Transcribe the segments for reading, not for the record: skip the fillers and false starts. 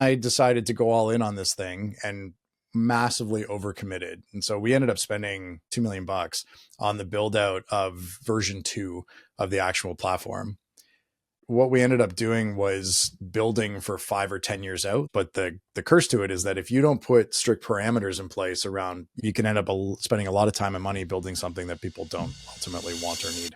I decided to go all in on this thing and massively overcommitted. And so we ended up spending $2 million on the build out of version 2 of the actual platform. What we ended up doing was building for 5 or 10 years out. But the curse to it is that if you don't put strict parameters in place around, you can end up spending a lot of time and money building something that people don't ultimately want or need.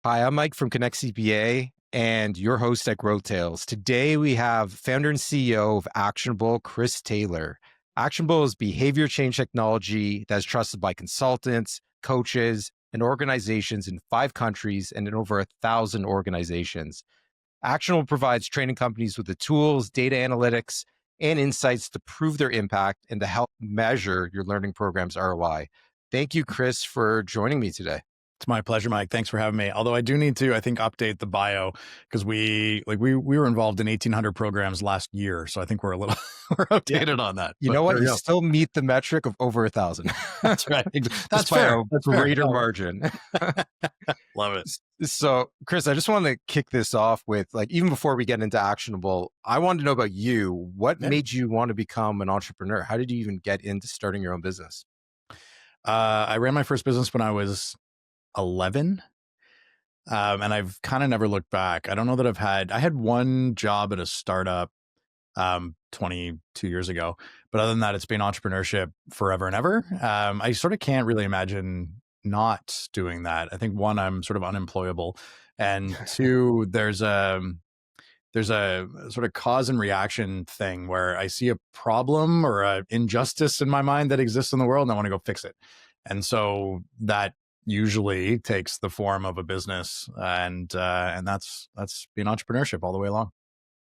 Hi, I'm Mike from Connect CPA and your host at GrowthTales. Today we have founder and CEO of Actionable, Chris Taylor. Actionable is behavior change technology that is trusted by consultants, coaches, and organizations in 5 countries and in over 1,000 organizations. Actionable provides training companies with the tools, data analytics, and insights to prove their impact and to help measure your learning program's ROI. Thank you, Chris, for joining me today. It's my pleasure, Mike. Thanks for having me. Although I do need to, I think, update the bio because we were involved in 1,800 programs last year. So I think we're a little we're outdated on that. You know what? You still meet the metric of over 1,000. That's right. That's fair. That's greater margin. Love it. So, Chris, I just want to kick this off with, even before we get into Actionable, I wanted to know about you. What made you want to become an entrepreneur? How did you even get into starting your own business? I ran my first business when I was 11. And I've kind of never looked back. I don't know that I had one job at a startup 22 years ago, but other than that, it's been entrepreneurship forever and ever. I sort of can't really imagine not doing that. I think 1, I'm sort of unemployable, and 2, there's a sort of cause and reaction thing where I see a problem or an injustice in my mind that exists in the world and I want to go fix it. And so that usually takes the form of a business, and that's been entrepreneurship all the way along.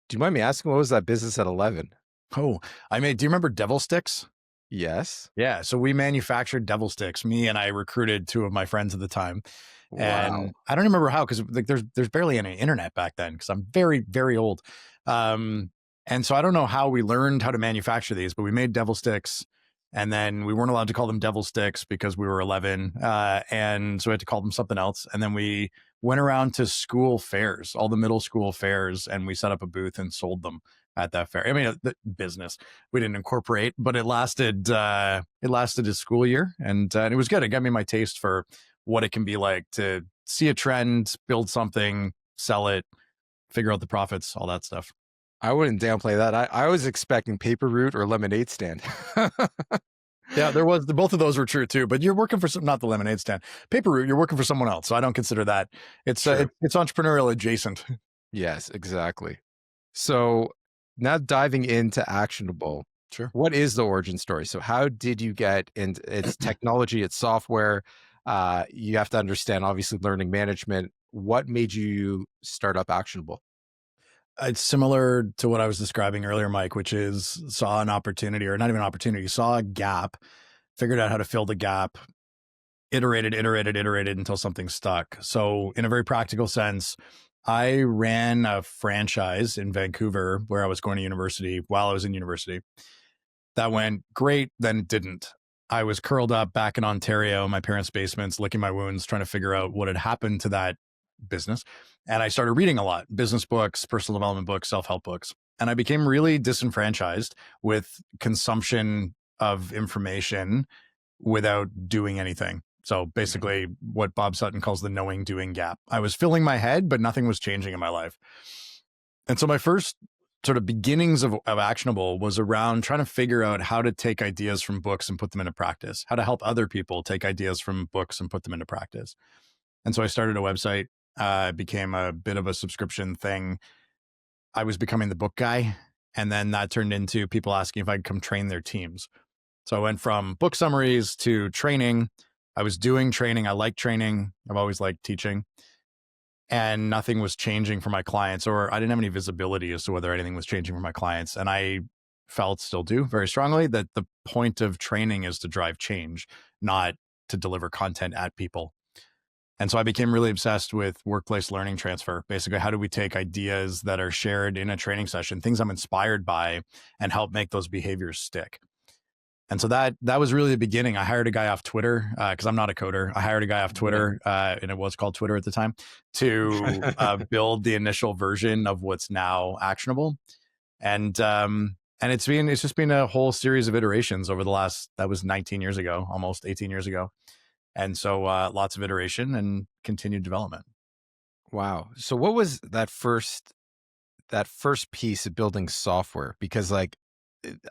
Do you mind me asking, what was that business at 11? Oh, do you remember Devil Sticks? Yes. Yeah. So we manufactured Devil Sticks. Me and I recruited 2 of my friends at the time. Wow. And I don't remember how, because there's barely any internet back then, because I'm very, very old. And so I don't know how we learned how to manufacture these, but we made Devil Sticks. And then we weren't allowed to call them Devil Sticks because we were 11. And so we had to call them something else. And then we went around to school fairs, all the middle school fairs, and we set up a booth and sold them at that fair. I mean, the business, we didn't incorporate, but it lasted a school year, and it was good. It got me my taste for what it can be like to see a trend, build something, sell it, figure out the profits, all that stuff. I wouldn't downplay that. I was expecting paper route or lemonade stand. Yeah, both of those were true too, but you're working for not the lemonade stand. Paper route, you're working for someone else. So I don't consider that. It's entrepreneurial adjacent. Yes, exactly. So now diving into Actionable. Sure. What is the origin story? So how did you get into its technology, its software? You have to understand, obviously, learning management. What made you start up Actionable? It's similar to what I was describing earlier, Mike, which is saw an opportunity, or not even an opportunity, saw a gap, figured out how to fill the gap, iterated until something stuck. So in a very practical sense, I ran a franchise in Vancouver where I was going to university while I was in university. That went great, then it didn't. I was curled up back in Ontario, my parents' basements, licking my wounds, trying to figure out what had happened to that business. And I started reading a lot, business books, personal development books, self-help books. And I became really disenfranchised with consumption of information without doing anything. So basically what Bob Sutton calls the knowing doing gap. I was filling my head, but nothing was changing in my life. And so my first sort of beginnings of Actionable was around trying to figure out how to take ideas from books and put them into practice, how to help other people take ideas from books and put them into practice. And so I started a website. It became a bit of a subscription thing. I was becoming the book guy. And then that turned into people asking if I'd come train their teams. So I went from book summaries to training. I was doing training. I like training. I've always liked teaching. And nothing was changing for my clients, or I didn't have any visibility as to whether anything was changing for my clients. And I felt, still do very strongly, that the point of training is to drive change, not to deliver content at people. And so I became really obsessed with workplace learning transfer. Basically, how do we take ideas that are shared in a training session, things I'm inspired by, and help make those behaviors stick? And so that was really the beginning. I hired a guy off Twitter because I'm not a coder. I hired a guy off Twitter, and it was called Twitter at the time, to build the initial version of what's now Actionable. And it's just been a whole series of iterations over the last, that was 19 years ago, almost 18 years ago. And so lots of iteration and continued development. Wow. So what was that first piece of building software? Because like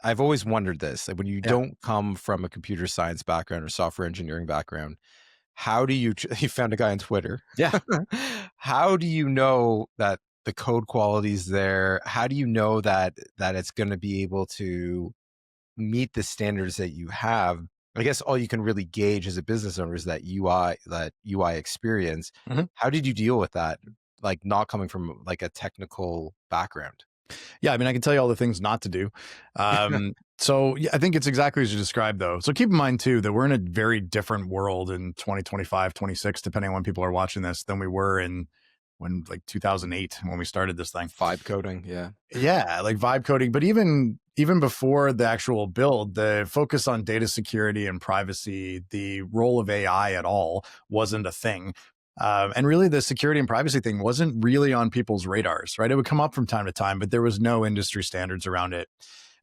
I've always wondered this, like when you don't come from a computer science background or software engineering background, how do you you found a guy on Twitter. Yeah. How do you know that the code quality is there? How do you know that it's going to be able to meet the standards that you have? I guess all you can really gauge as a business owner is that UI experience. Mhm. How did you deal with that? Like not coming from like a technical background. Yeah, I mean, I can tell you all the things not to do. So yeah, I think it's exactly as you described, though. So keep in mind, too, that we're in a very different world in 2025, 26, depending on when people are watching this, than we were in like 2008 when we started this thing. Vibe coding, yeah. Yeah, like vibe coding. But even before the actual build, the focus on data security and privacy, the role of AI at all wasn't a thing. And really, the security and privacy thing wasn't really on people's radars, right? It would come up from time to time, but there was no industry standards around it.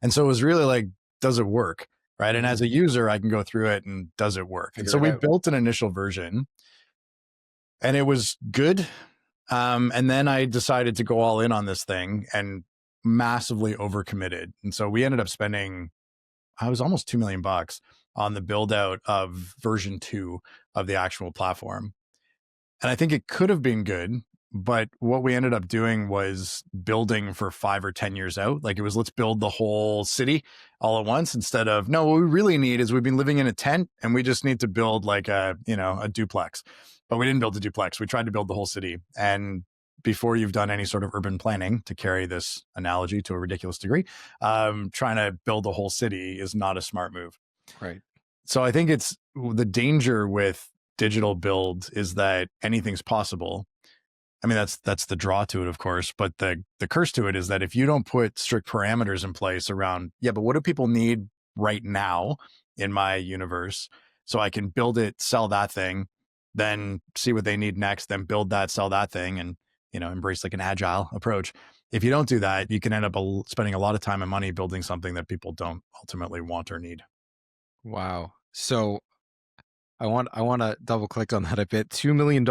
And so it was really like, does it work? Right. And as a user, I can go through it and does it work? And so we built an initial version and it was good. And then I decided to go all in on this thing and massively overcommitted. And so we ended up spending, I was almost $2 million on the build out of version 2 of the actual platform. And I think it could have been good, but what we ended up doing was building for 5 or 10 years out. Like it was, let's build the whole city all at once instead of, no, what we really need is we've been living in a tent and we just need to build like a duplex. But we didn't build a duplex. We tried to build the whole city. And before you've done any sort of urban planning, to carry this analogy to a ridiculous degree, trying to build a whole city is not a smart move. Right. So I think it's the danger with digital build is that anything's possible. I mean, that's the draw to it, of course, but the curse to it is that if you don't put strict parameters in place around, but what do people need right now in my universe so I can build it, sell that thing, then see what they need next, then build that, sell that thing, and embrace like an agile approach. If you don't do that, you can end up spending a lot of time and money building something that people don't ultimately want or need. Wow. So I want to double click on that a bit. $2 million.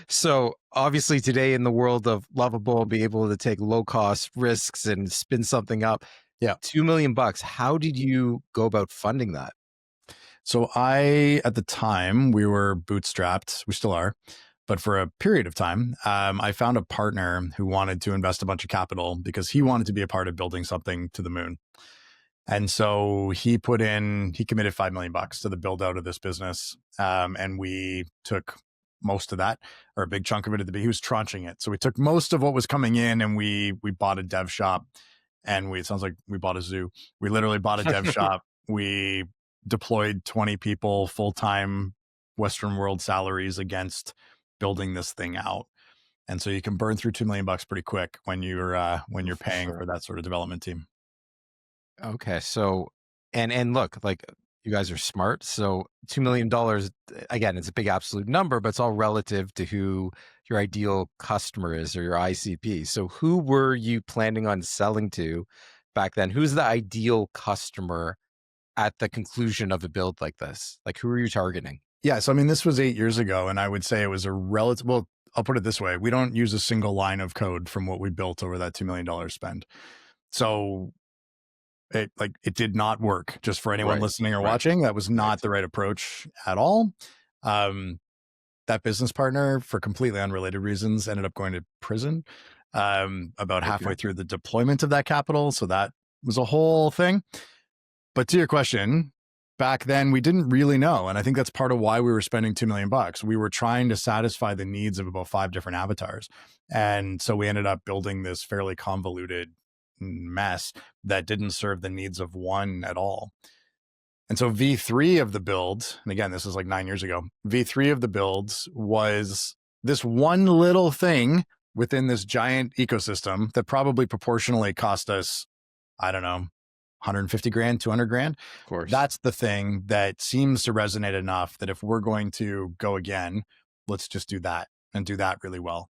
So obviously today in the world of Lovable, be able to take low cost risks and spin something up. Yeah. $2 million. How did you go about funding that? So at the time, we were bootstrapped. We still are. But for a period of time, I found a partner who wanted to invest a bunch of capital because he wanted to be a part of building something to the moon. And so he committed $5 million to the build out of this business. And we took most of that, or a big chunk of it he was tranching it. So we took most of what was coming in and we bought a dev shop, and it sounds like we bought a zoo. We literally bought a dev shop. We deployed 20 people, full-time Western world salaries against building this thing out. And so you can burn through $2 million pretty quick when you're paying for that sort of development team. Okay. So, and look, like you guys are smart. So $2 million, again, it's a big absolute number, but it's all relative to who your ideal customer is or your ICP. So who were you planning on selling to back then? Who's the ideal customer at the conclusion of a build like this? Like who are you targeting? Yeah. So, I mean, this was 8 years ago, and I would say it was well, I'll put it this way. We don't use a single line of code from what we built over that $2 million spend. So it did not work. Just for anyone listening or watching, that was not the right approach at all. That business partner, for completely unrelated reasons, ended up going to prison about halfway through the deployment of that capital. So that was a whole thing. But to your question, back then we didn't really know. And I think that's part of why we were spending $2 million. We were trying to satisfy the needs of about 5 different avatars. And so we ended up building this fairly convoluted mess that didn't serve the needs of one at all. And so V3 of the build, and again, this is like 9 years ago, V3 of the builds was this one little thing within this giant ecosystem that probably proportionally cost us, I don't know, 150 grand, 200 grand. Of course. That's the thing that seems to resonate enough that if we're going to go again, let's just do that and do that really well.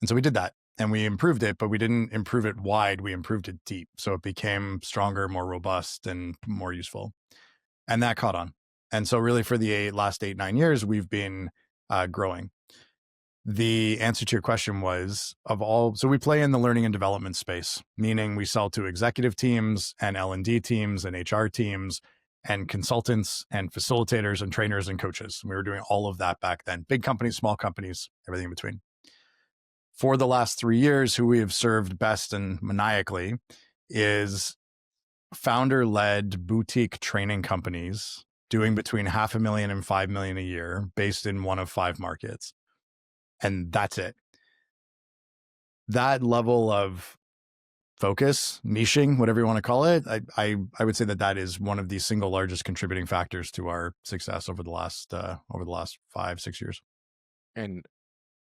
And so we did that and we improved it, but we didn't improve it wide. We improved it deep. So it became stronger, more robust, and more useful. And that caught on. And so really for the last 8-9 years, we've been growing. The answer to your question was so we play in the learning and development space, meaning we sell to executive teams and L&D teams and HR teams and consultants and facilitators and trainers and coaches. We were doing all of that back then. Big companies, small companies, everything in between. For the last 3 years, who we have served best and maniacally is founder-led boutique training companies doing between $500,000 and $5 million a year based in one of 5 markets. And that's it. That level of focus, niching, whatever you want to call it, I would say that is one of the single largest contributing factors to our success over the last 5-6 years. And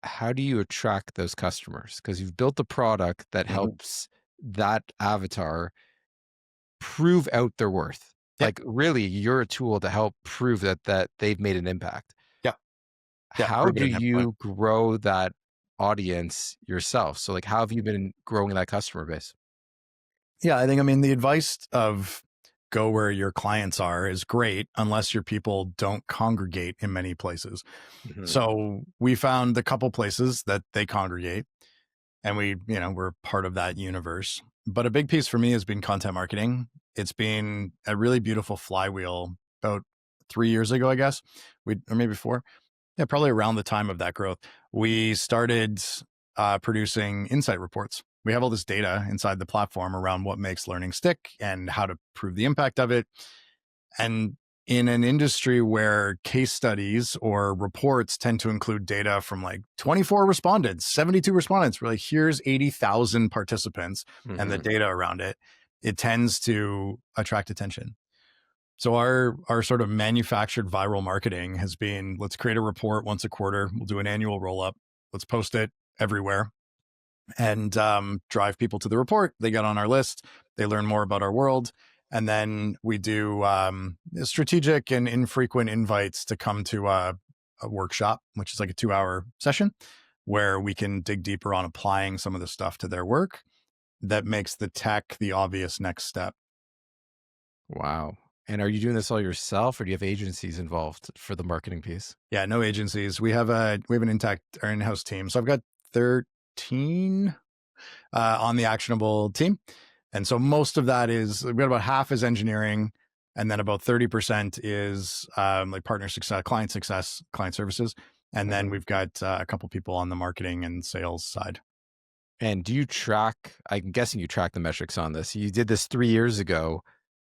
how do you attract those customers? Because you've built a product that helps that avatar prove out their worth. Yep. Like really, you're a tool to help prove that they've made an impact. Yeah, how do you grow that audience yourself? So like, how have you been growing that customer base? Yeah, I mean, the advice of go where your clients are is great unless your people don't congregate in many places. Mm-hmm. So we found the couple places that they congregate and we're part of that universe. But a big piece for me has been content marketing. It's been a really beautiful flywheel. About 3 years ago, I guess, or maybe 4. Yeah, probably around the time of that growth, we started producing insight reports. We have all this data inside the platform around what makes learning stick and how to prove the impact of it. And in an industry where case studies or reports tend to include data from like 24 respondents, 72 respondents, we're like, here's 80,000 participants and the data around it, it tends to attract attention. So our sort of manufactured viral marketing has been, let's create a report once a quarter. We'll do an annual roll up. Let's post it everywhere and drive people to the report. They get on our list. They learn more about our world. And then we do strategic and infrequent invites to come to a workshop, which is like a 2-hour session where we can dig deeper on applying some of the stuff to their work that makes the tech the obvious next step. Wow. And are you doing this all yourself or do you have agencies involved for the marketing piece? Yeah, no agencies. We have an in-house team. So I've got 13 on the Actionable team. And so most of that is, we've got about half is engineering, and then about 30% is like partner success, client services. And then we've got a couple people on the marketing and sales side. And do you track, I'm guessing you track the metrics on this. You did this 3 years ago.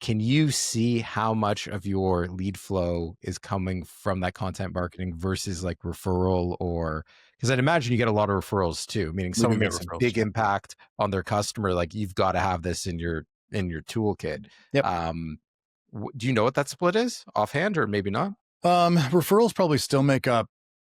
Can you see how much of your lead flow is coming from that content marketing versus like referral? Or because I'd imagine you get a lot of referrals too, meaning someone makes a big impact on their customer, like you've got to have this in your toolkit. Yep. Do you know what that split is offhand or maybe not? Referrals probably still make up,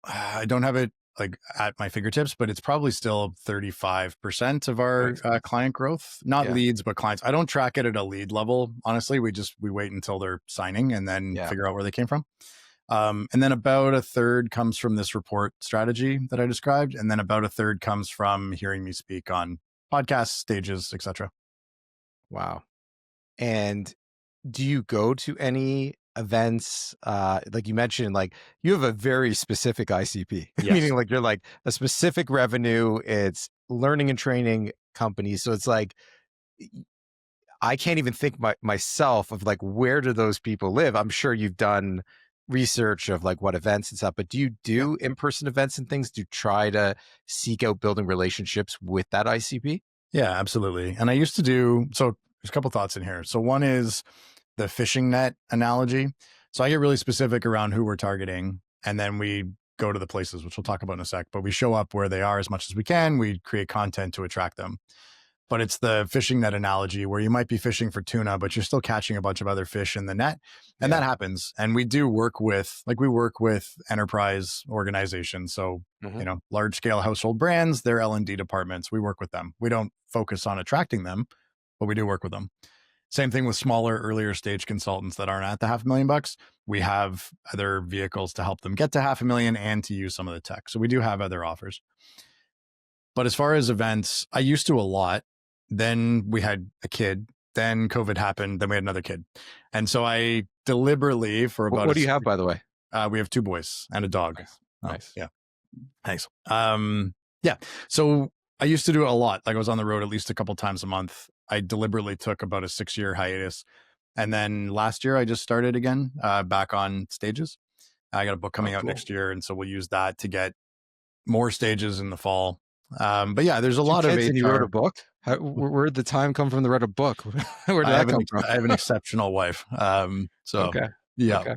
I don't have it like at my fingertips, but it's probably still 35% of our client growth, not leads, but clients. I don't track it at a lead level. Honestly, we wait until they're signing and then figure out where they came from. And then about a third comes from this report strategy that I described. And then about a third comes from hearing me speak on podcasts, stages, etc. Wow. And do you go to any events? Like you mentioned, like you have a very specific ICP, meaning like you're like a specific revenue, it's learning and training companies. So it's like, I can't even think myself of like, where do those people live? I'm sure you've done research of like what events and stuff, but do you do in-person events and things to try to seek out building relationships with that ICP? Yeah, absolutely. And I used to do, so there's a couple thoughts in here. So one is the fishing net analogy. So I get really specific around who we're targeting, and then we go to the places, which we'll talk about in a sec, but we show up where they are as much as we can. We create content to attract them. But it's the fishing net analogy where you might be fishing for tuna, but you're still catching a bunch of other fish in the net. And that happens. And we do work with, enterprise organizations. So, large scale household brands, their L&D departments, we work with them. We don't focus on attracting them, but we do work with them. Same thing with smaller, earlier stage consultants that aren't at the $500,000. We have other vehicles to help them get to $500,000 and to use some of the tech. So we do have other offers. But as far as events, I used to a lot. Then we had a kid. Then COVID happened. Then we had another kid. And so I deliberately for about What do you have, by the way? We have 2 boys and a dog. Nice. Oh, Nice. yeah. Thanks. Yeah. So I used to do it a lot. Like I was on the road at least a couple times a month. I deliberately took about a 6-year hiatus. And then last year I just started again, back on stages. I got a book coming out next year. And so we'll use that to get more stages in the fall. But yeah, there's a lot of HR. And you wrote a book? Where did the time come from to write a book? Where did that come from? I have an exceptional wife. So okay. Yeah. Okay.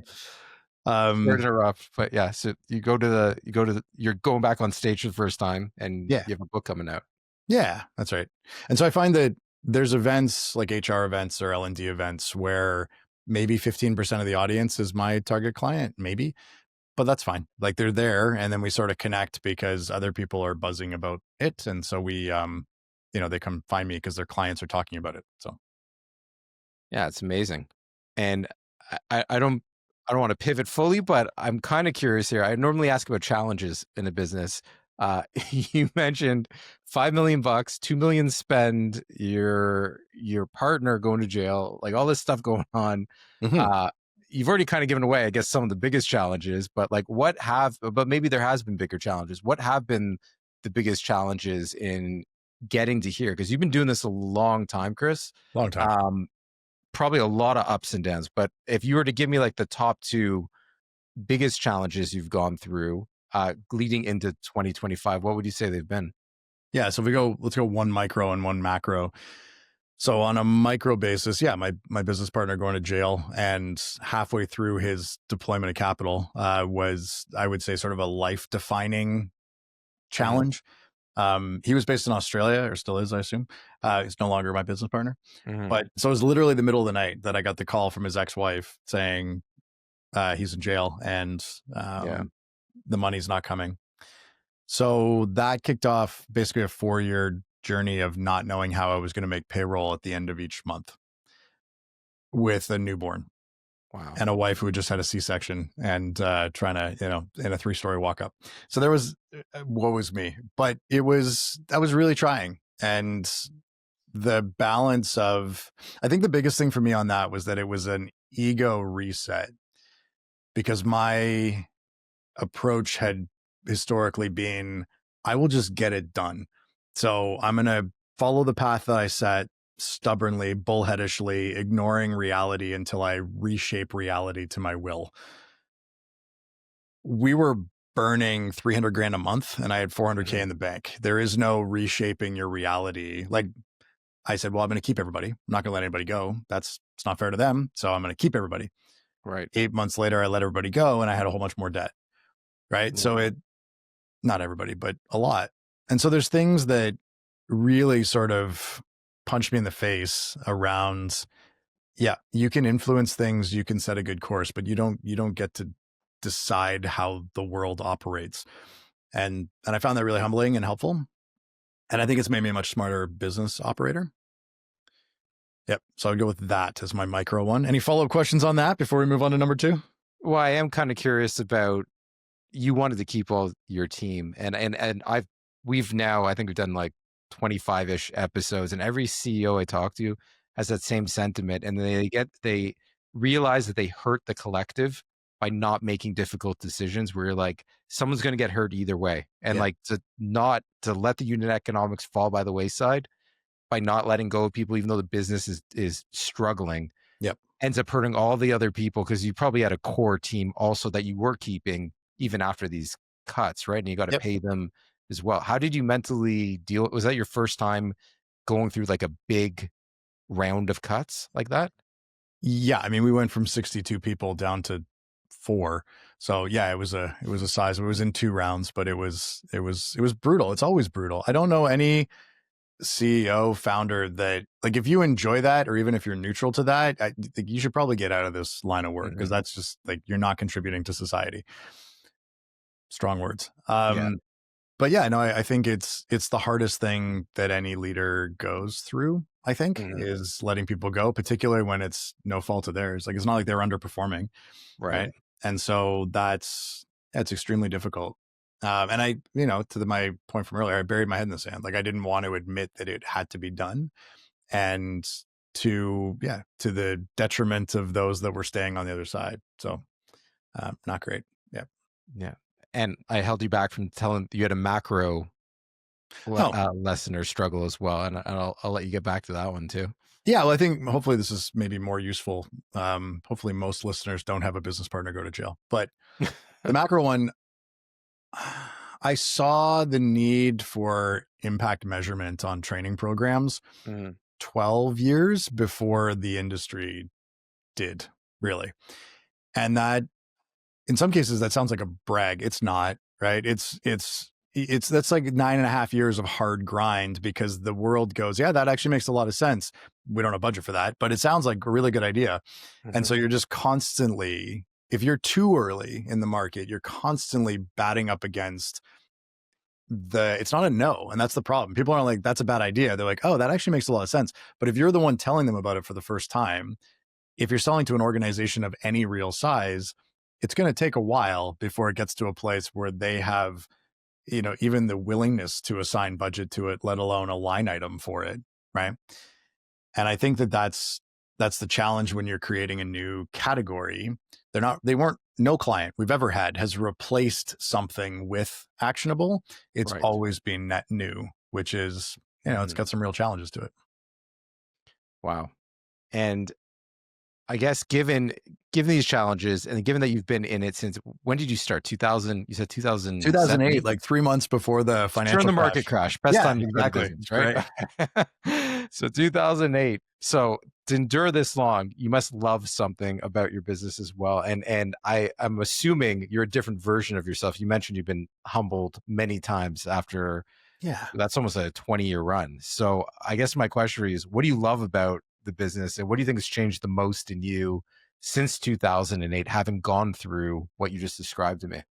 Sorry to interrupt, but yeah. So you're going back on stage for the first time, and you have a book coming out. Yeah, that's right. And so I find that there's events like HR events or L&D events where maybe 15% of the audience is my target client, maybe, but that's fine. Like they're there, and then we sort of connect because other people are buzzing about it, and so we, they come find me because their clients are talking about it. So, yeah, it's amazing, and I don't want to pivot fully, but I'm kind of curious here. I normally ask about challenges in a business. You mentioned $5 million, $2 million spend, your partner going to jail, like all this stuff going on. mm-hmm. You've already kind of given away, I guess, some of the biggest challenges, but but maybe there has been bigger challenges. What have been the biggest challenges in getting to here? Because you've been doing this a long time, Chris. Long time. Probably a lot of ups and downs, but if you were to give me like the top 2 biggest challenges you've gone through leading into 2025, what would you say they've been? Yeah. So let's go one micro and one macro. So on a micro basis, yeah, my business partner going to jail, and halfway through his deployment of capital was, I would say, sort of a life-defining challenge. He was based in Australia, or still is, I assume. He's no longer my business partner. Mm-hmm. But so it was literally the middle of the night that I got the call from his ex-wife saying he's in jail and the money's not coming. So that kicked off basically a 4-year journey of not knowing how I was going to make payroll at the end of each month with a newborn. Wow. And a wife who had just had a C-section and trying to, in a 3-story walk up. So there was, woe is me, but that was really trying. And the balance of, I think the biggest thing for me on that was that it was an ego reset, because my approach had historically been, I will just get it done. So I'm going to follow the path that I set, stubbornly, bullheadishly, ignoring reality until I reshape reality to my will. We were burning $300,000 a month and I had $400K in the bank. There is no reshaping your reality. Like I said, well, I'm going to keep everybody. I'm not going to let anybody go. It's not fair to them. So I'm going to keep everybody. Right. 8 months later, I let everybody go and I had a whole bunch more debt. Right. Yeah. So not everybody, but a lot. And so there's things that really sort of punch me in the face around, you can influence things, you can set a good course, but you don't get to decide how the world operates. And I found that really humbling and helpful. And I think it's made me a much smarter business operator. Yep. So I'd go with that as my micro one. Any follow-up questions on that before we move on to number 2? Well, I am kind of curious about, you wanted to keep all your team, and we've now, I think we've done like 25-ish episodes, and every CEO I talk to has that same sentiment, and they realize that they hurt the collective by not making difficult decisions where you're like, someone's going to get hurt either way. And like to let the unit economics fall by the wayside by not letting go of people, even though the business is struggling, ends up hurting all the other people, because you probably had a core team also that you were keeping even after these cuts, right? And you got to pay them as well. How did you mentally deal? Was that your first time going through like a big round of cuts like that? Yeah. I mean, we went from 62 people down to 4. So yeah, it was a size. It was in 2 rounds, but it was brutal. It's always brutal. I don't know any CEO founder that, like, if you enjoy that, or even if you're neutral to that, I think you should probably get out of this line of work, because that's just like, you're not contributing to society. Strong words. But yeah, no, I think it's the hardest thing that any leader goes through, I think, Mhm. is letting people go, particularly when it's no fault of theirs. Like, it's not like they're underperforming, Right. right? And so that's extremely difficult. And I, my point from earlier, I buried my head in the sand. Like, I didn't want to admit that it had to be done, and to the detriment of those that were staying on the other side. So, not great. Yeah. Yeah. And I held you back from telling you had a macro Oh, lesson or struggle as well. And I'll let you get back to that one too. yeah. Well, I think hopefully this is maybe more useful. Hopefully most listeners don't have a business partner go to jail, but the macro one, I saw the need for impact measurement on training programs Mhm. 12 years before the industry did, really. And that, in some cases, that sounds like a brag. It's not, right? It's that's like 9.5 years of hard grind, because the world goes, yeah, that actually makes a lot of sense. We don't have budget for that, but it sounds like a really good idea. And Mhm. so you're just constantly, if you're too early in the market, you're constantly batting up against it's not a no. And that's the problem. People aren't like, that's a bad idea. They're like, oh, that actually makes a lot of sense. But if you're the one telling them about it for the first time, if you're selling to an organization of any real size, it's going to take a while before it gets to a place where they have, even the willingness to assign budget to it, let alone a line item for it. Right. And I think that's the challenge when you're creating a new category. They weren't, no client we've ever had has replaced something with Actionable. It's Right. always been net new, which is, it's Mhm. got some real challenges to it. Wow. And I guess given these challenges and given that you've been in it since when did you start? 2000, you said 2007? 2008, like 3 months before the During financial the market crash. crash, best Yeah, time to start a exactly. business, right? Right. So 2008. So to endure this long, you must love something about your business as well. And I'm assuming you're a different version of yourself. You mentioned you've been humbled many times after Yeah. that's almost a 20-year run. So I guess my question for you is, what do you love about the business, and what do you think has changed the most in you since 2008, having gone through what you just described to me?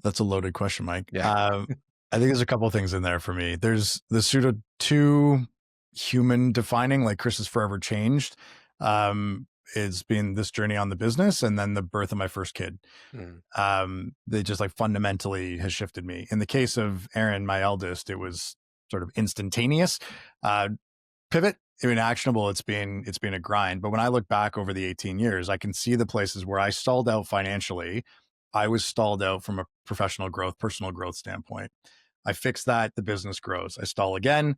That's a loaded question, Mike. Yeah. I think there's a couple of things in there for me. There's the sort of too human defining, like Chris has forever changed. It's been this journey on the business, and then the birth of my first kid. Mm. They just like fundamentally has shifted me. In the case of Aaron, my eldest, it was sort of instantaneous. Uh, Pivot, I mean, Actionable, it's been a grind. But when I look back over the 18 years, I can see the places where I stalled out financially. I was stalled out from a professional growth, personal growth standpoint. I fix that, the business grows. I stall again,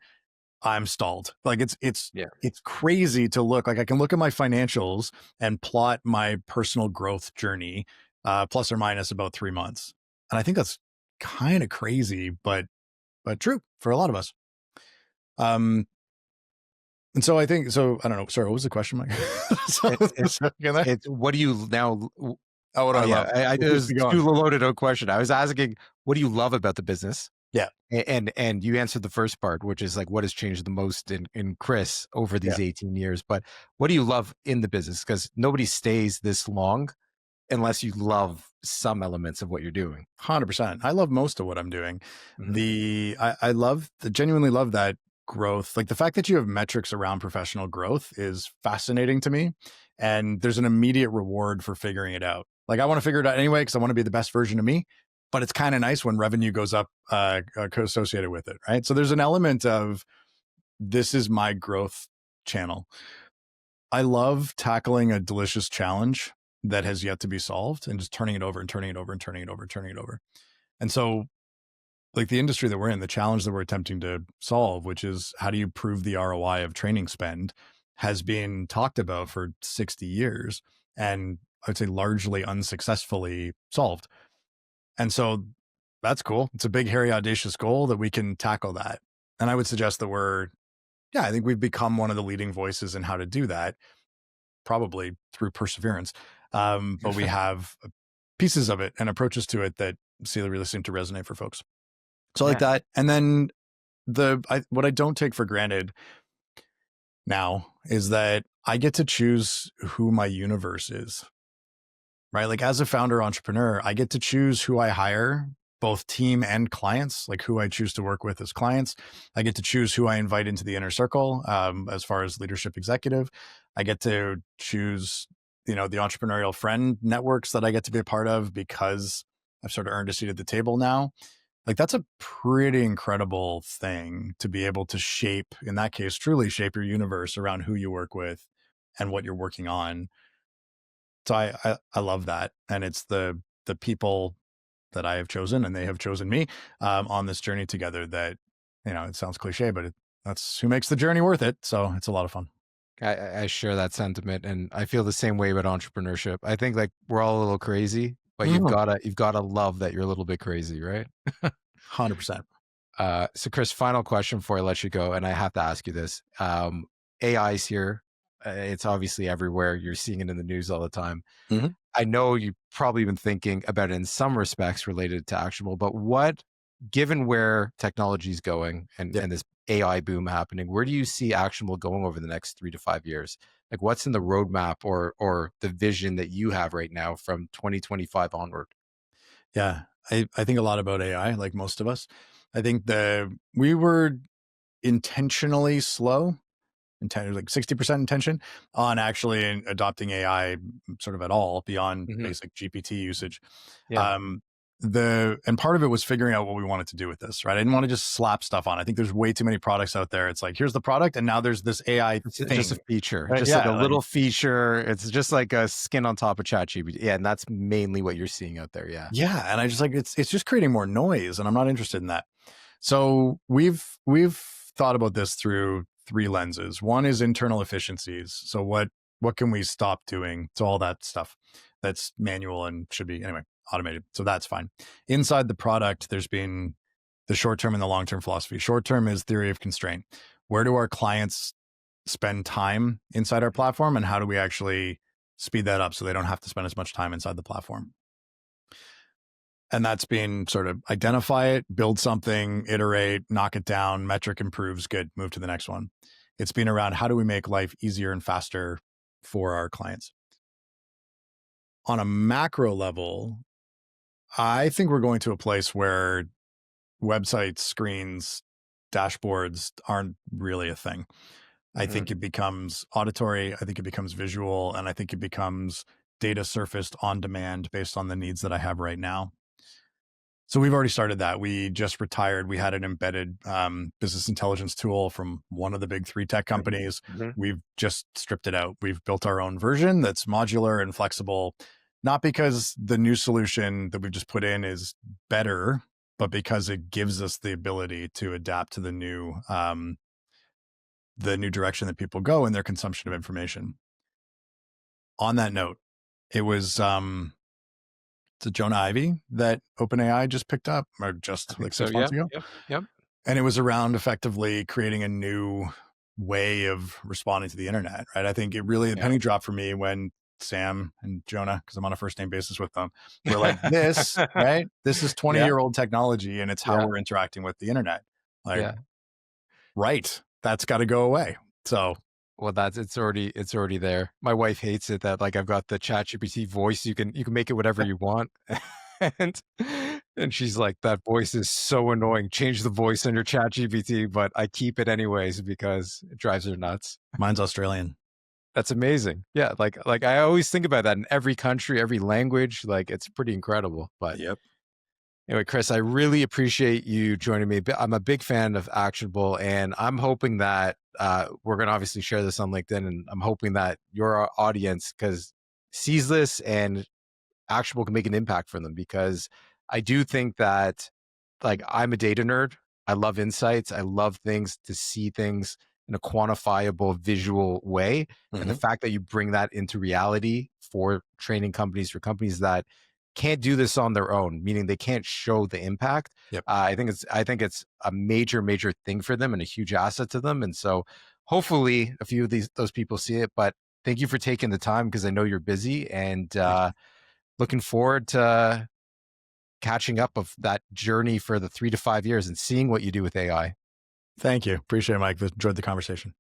I'm stalled. Like Yeah. it's crazy to look. Like, I can look at my financials and plot my personal growth journey, plus or minus about 3 months. And I think that's kind of crazy, but true for a lot of us. Um, And so I think, I don't know. Sorry, what was the question, Mike? So, It's it's what do you now? oh, what do Oh I yeah, love? I What it keeps was me going? too loaded a question. I was asking, what do you love about the business? Yeah, And you answered the first part, which is like what has changed the most in Chris over yeah, these 18 years. But what do you love in the business? Because nobody stays this long unless you love some elements of what you're doing. 100%. I love most of what I'm doing. Mhm. Genuinely love that growth. Like, the fact that you have metrics around professional growth is fascinating to me. And there's an immediate reward for figuring it out. Like, I want to figure it out anyway, because I want to be the best version of me. But it's kind of nice when revenue goes up, associated with it. Right. So there's an element of, this is my growth channel. I love tackling a delicious challenge that has yet to be solved, and just turning it over and turning it over and turning it over and turning it over. And so, like, the industry that we're in, the challenge that we're attempting to solve, which is how do you prove the ROI of training spend, has been talked about for 60 years, and I would say largely unsuccessfully solved. And so that's cool. It's a big, hairy, audacious goal that we can tackle that. And I would suggest that I think we've become one of the leading voices in how to do that, probably through perseverance. But we have pieces of it and approaches to it that really seem to resonate for folks. So I like Yeah. that. And then what I don't take for granted now is that I get to choose who my universe is, right? Like, as a founder entrepreneur, I get to choose who I hire both team and clients, like who I choose to work with as clients. I get to choose who I invite into the inner circle as far as leadership executive. I get to choose, the entrepreneurial friend networks that I get to be a part of because I've sort of earned a seat at the table now. Like that's a pretty incredible thing to be able to shape, in that case, truly shape your universe around who you work with and what you're working on. So I love that. And it's the people that I have chosen and they have chosen me on this journey together that, it sounds cliche, but that's who makes the journey worth it. So it's a lot of fun. I share that sentiment, and I feel the same way about entrepreneurship. I think like we're all a little crazy, but Mhm. you've gotta love that you're a little bit crazy, right? 100%. So Chris, final question before I let you go, and I have to ask you this. AI's here. It's obviously everywhere. You're seeing it in the news all the time. Mhm. I know you've probably been thinking about it in some respects related to Actionable, but given where technology is going Yeah. and this AI boom happening, where do you see Actionable going over the next 3 to 5 years? Like what's in the roadmap or the vision that you have right now from 2025 onward? Yeah. I think a lot about AI, like most of us. I think we were intentionally slow, like 60% intention on actually adopting AI sort of at all beyond Hmm. basic GPT usage. Yeah. Um, and part of it was figuring out what we wanted to do with this, right? I didn't want to just slap stuff on. I think there's way too many products out there. It's like, here's the product, and now there's this AI It's just a thing. feature, Right? just like a Yeah, like little feature. It's just like a skin on top of ChatGPT. Yeah, and that's mainly what you're seeing out there. Yeah. yeah, and I just like it's just creating more noise, and I'm not interested in that. So we've thought about this through three lenses. One is internal efficiencies. So what can we stop doing? So all that stuff that's manual and should be anyway automated. So that's fine. Inside the product, there's been the short term and the long term philosophy. Short term is theory of constraint. Where do our clients spend time inside our platform, and how do we actually speed that up so they don't have to spend as much time inside the platform? And that's being sort of identify it, build something, iterate, knock it down, metric improves, good, move to the next one. It's been around how do we make life easier and faster for our clients? On a macro level, I think we're going to a place where websites, screens, dashboards aren't really a thing. I Hmm. think it becomes auditory, I think it becomes visual, and I think it becomes data surfaced on demand based on the needs that I have right now. So we've already started that. We just retired. We had an embedded business intelligence tool from one of the big three tech companies. Hmm. We've just stripped it out. We've built our own version that's modular and flexible, not because the new solution that we've just put in is better, but because it gives us the ability to adapt to the new direction that people go in their consumption of information. On that note, it was to Jonah Ivey that OpenAI just picked up, or I just think like so. 6 months Yeah. ago. Yep. Yep. And it was around effectively creating a new way of responding to the internet, right? I think the Yeah. penny dropped for me when Sam and Jonah, because I'm on a first name basis with them, were like, this, right? This is 20-year Yeah. old technology and it's how Yeah. we're interacting with the internet. Like, Yeah. right, that's got to go away. So, Well, it's already there. My wife hates it that like I've got the ChatGPT voice. You can make it whatever you want, and and she's like, that voice is so annoying. Change the voice on your ChatGPT, but I keep it anyways because it drives her nuts. mine's Australian. That's amazing. Yeah, like I always think about that in every country, every language. Like it's pretty incredible. But Yep. anyway, Chris, I really appreciate you joining me. I'm a big fan of Actionable, and I'm hoping that we're going to obviously share this on LinkedIn, and I'm hoping that your audience because sees this and Actionable can make an impact for them because I do think that like I'm a data nerd. I love insights. I love things to see things in a quantifiable visual way. And the Hmm. fact that you bring that into reality for training companies, for companies that can't do this on their own, meaning they can't show the impact. Yep. I think it's a major thing for them and a huge asset to them. And so hopefully a few of those people see it. But thank you for taking the time because I know you're busy and Thank you. looking forward to catching up of that journey for the 3 to 5 years and seeing what you do with AI. Thank you. Appreciate it, Mike. Enjoyed the conversation.